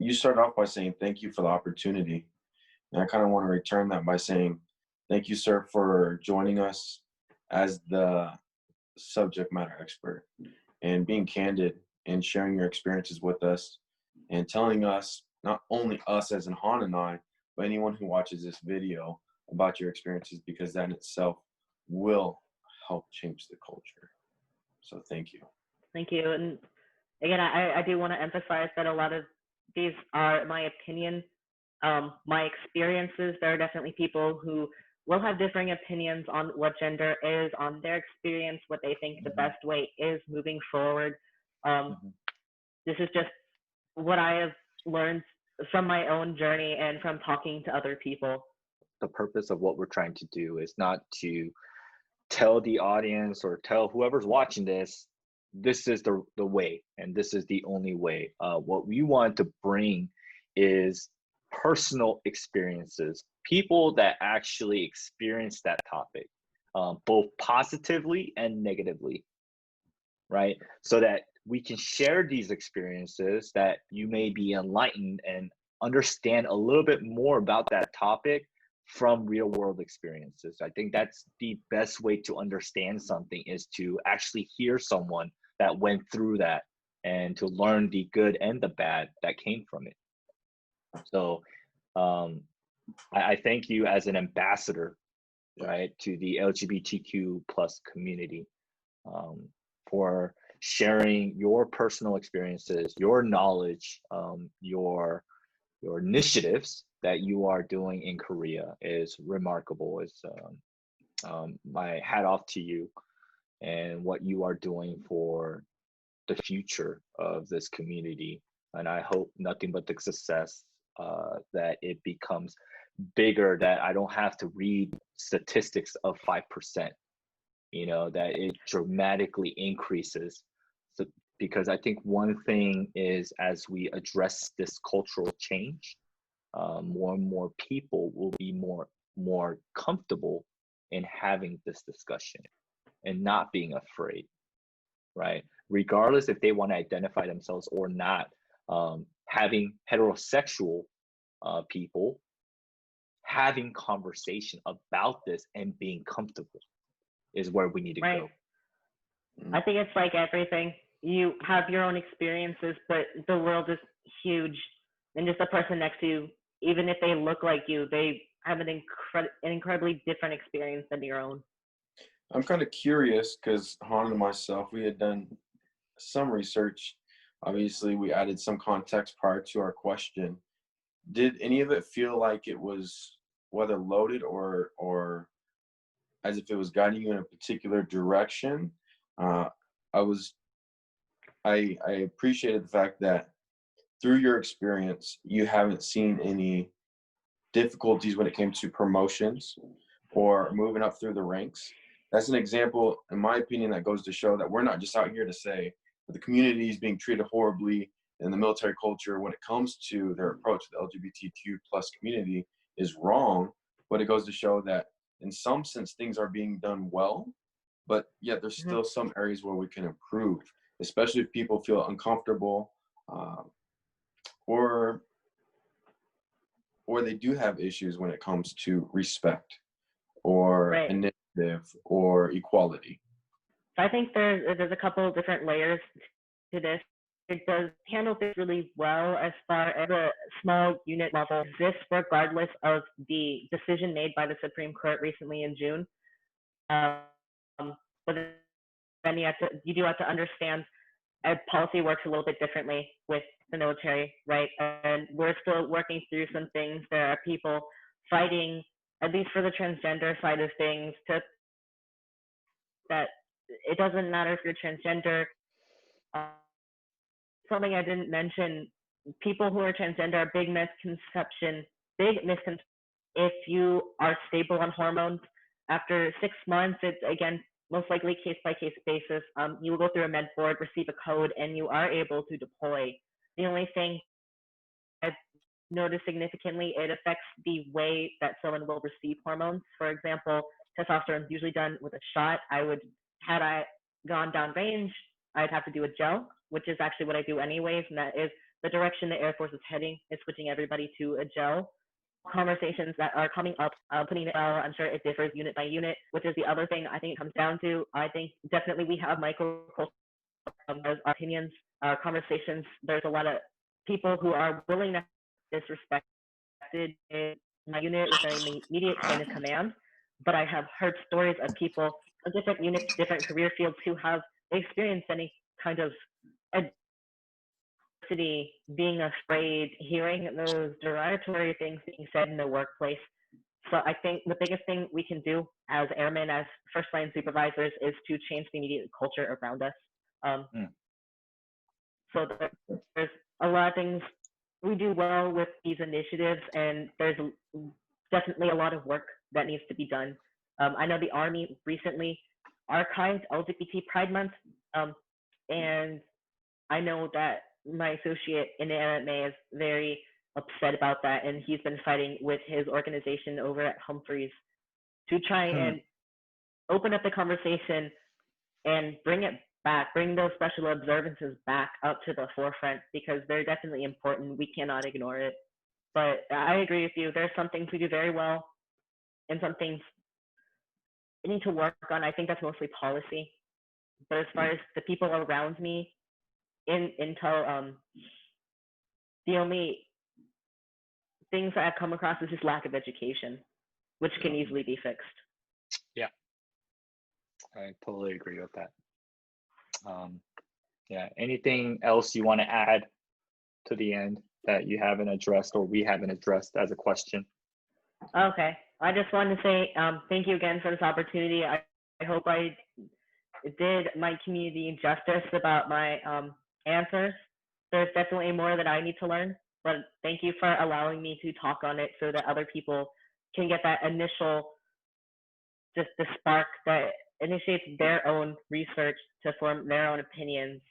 you started off by saying thank you for the opportunity. And I kind of want to return that by saying thank you, sir, for joining us as the subject matter expert and being candid and sharing your experiences with us and telling us, not only us as in Han and I, but anyone who watches this video about your experiences, because that in itself will help change the culture. So thank you. Thank you. And again, I do want to emphasize that a lot of these are my opinion, my experiences. There are definitely people who will have differing opinions on what gender is, on their experience, what they think the best way is moving forward. This is just what I have learned from my own journey and from talking to other people. The purpose of what we're trying to do is not to tell the audience or tell whoever's watching this, this is the way and this is the only way. What we want to bring is personal experiences, people that actually experience that topic, both positively and negatively, right? So that we can share these experiences, that you may be enlightened and understand a little bit more about that topic from real world experiences. I think that's the best way to understand something, is to actually hear someone that went through that and to learn the good and the bad that came from it. So I thank you as an ambassador, right, to the LGBTQ plus community, for sharing your personal experiences, your knowledge, your initiatives that you are doing in Korea is remarkable. It's my hat off to you and what you are doing for the future of this community. And I hope nothing but the success, that it becomes bigger, that I don't have to read statistics of 5%, you know, that it dramatically increases. So, because I think one thing is, as we address this cultural change, more and more people will be more comfortable in having this discussion and not being afraid, right? Regardless if they want to identify themselves or not, having heterosexual people having conversation about this and being comfortable is where we need to go. I think it's like everything. You have your own experiences, but the world is huge, and just the person next to you, even if they look like you, they have an incredibly different experience than your own. I'm kind of curious because Han and myself, we had done some research. Obviously, we added some context prior to our question. Did any of it feel like it was whether loaded or as if it was guiding you in a particular direction? I appreciated the fact that through your experience, you haven't seen any difficulties when it came to promotions or moving up through the ranks. That's an example, in my opinion, that goes to show that we're not just out here to say that the community is being treated horribly in the military culture when it comes to their approach to the LGBTQ plus community is wrong, but it goes to show that in some sense things are being done well, but yet there's still some areas where we can improve, especially if people feel uncomfortable or they do have issues when it comes to respect or initiative or equality. So I think there's a couple of different layers to this. It does handle this really well as far as a small unit level exists regardless of the decision made by the Supreme Court recently in June. But then you do have to understand policy works a little bit differently with the military, right? And we're still working through some things. There are people fighting, at least for the transgender side of things, that it doesn't matter if you're transgender. Something I didn't mention, people who are transgender are big misconception. If you are stable on hormones, after 6 months, it's again, most likely case by case basis. You will go through a med board, receive a code, and you are able to deploy. The only thing I've noticed significantly, it affects the way that someone will receive hormones. For example, testosterone is usually done with a shot. Had I gone down range, I'd have to do a gel. which is actually what I do anyways, and that is the direction the Air Force is heading is switching everybody to a gel. Conversations that are coming up, putting it out, I'm sure it differs unit by unit, which is the other thing I think it comes down to. I think definitely we have microculture, there's our opinions, our conversations. There's a lot of people who are willing to be disrespected in my unit within the immediate chain of command, but I have heard stories of people of different units, different career fields who have experienced any kind of adversity, being afraid, hearing those derogatory things being said in the workplace. So I think the biggest thing we can do as airmen, as first line supervisors, is to change the immediate culture around us. So there's a lot of things we do well with these initiatives, and there's definitely a lot of work that needs to be done. I know the Army recently archived LGBT Pride Month, and I know that my associate in the MMA is very upset about that, and he's been fighting with his organization over at Humphreys to try and open up the conversation and bring it back, bring those special observances back up to the forefront, because they're definitely important. We cannot ignore it. But I agree with you. There's some things we do very well and some things we need to work on. I think that's mostly policy. But as far as the people around me in Intel, the only things that I've come across is just lack of education, which can easily be fixed. Yeah, I totally agree with that. Yeah, anything else you want to add to the end that you haven't addressed or we haven't addressed as a question? Okay, I just wanted to say thank you again for this opportunity. I hope I did my community justice about my answers. There's definitely more that I need to learn, but thank you for allowing me to talk on it so that other people can get that initial, just the spark that initiates their own research to form their own opinions